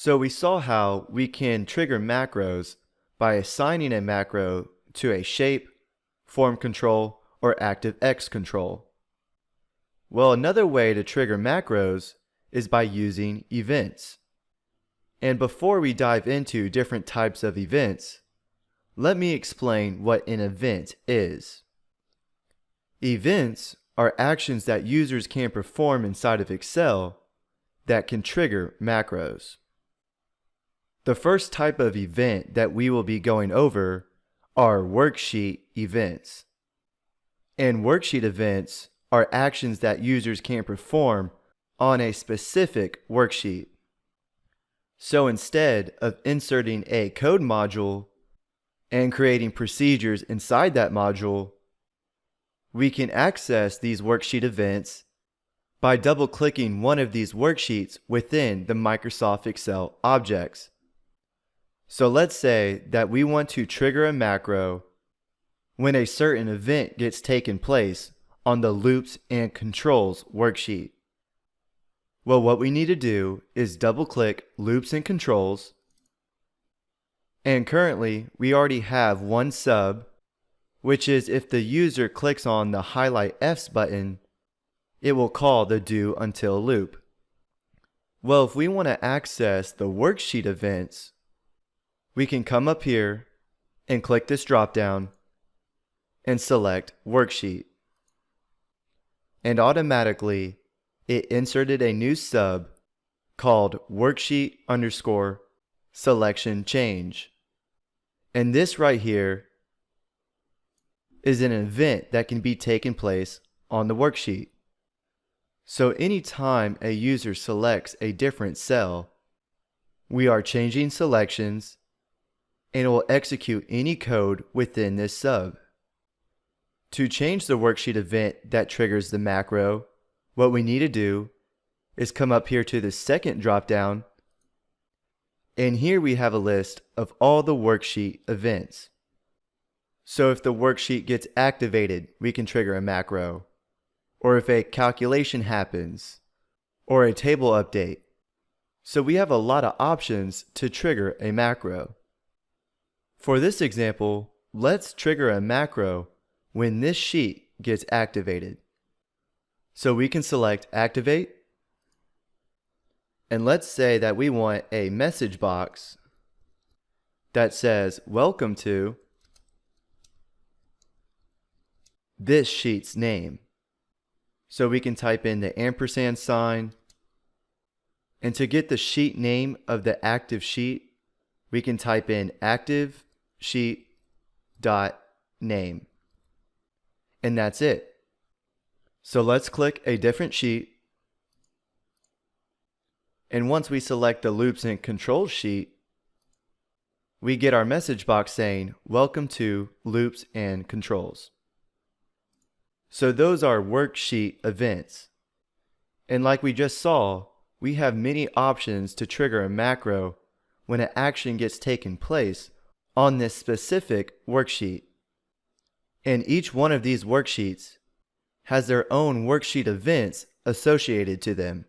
So we saw how we can trigger macros by assigning a macro to a shape, form control, or ActiveX control. Well, another way to trigger macros is by using events. And before we dive into different types of events, let me explain what an event is. Events are actions that users can perform inside of Excel that can trigger macros. The first type of event that we will be going over are worksheet events. And worksheet events are actions that users can perform on a specific worksheet. So instead of inserting a code module and creating procedures inside that module, we can access these worksheet events by double-clicking one of these worksheets within the Microsoft Excel objects. So let's say that we want to trigger a macro when a certain event gets taken place on the loops and controls worksheet. Well, what we need to do is double-click loops and controls, and currently we already have one sub, which is if the user clicks on the highlight F's button, it will call the do until loop. Well, if we want to access the worksheet events, we can come up here and click this drop down and select worksheet. And automatically it inserted a new sub called worksheet_selection_change. And this right here is an event that can be taken place on the worksheet. So anytime a user selects a different cell, we are changing selections and it will execute any code within this sub. To change the worksheet event that triggers the macro, what we need to do is come up here to the second drop-down, and here we have a list of all the worksheet events. So if the worksheet gets activated, we can trigger a macro, or if a calculation happens, or a table update. So we have a lot of options to trigger a macro. For this example, let's trigger a macro when this sheet gets activated. So we can select Activate, and let's say that we want a message box that says, "Welcome to this sheet's name." So we can type in the ampersand sign, and to get the sheet name of the active sheet, we can type in ActiveSheet.name. And that's it. So let's click a different sheet. And once we select the loops and controls sheet, we get our message box saying, "Welcome to loops and controls." So those are worksheet events. And like we just saw, we have many options to trigger a macro when an action gets taken place on this specific worksheet. And each one of these worksheets has their own worksheet events associated to them.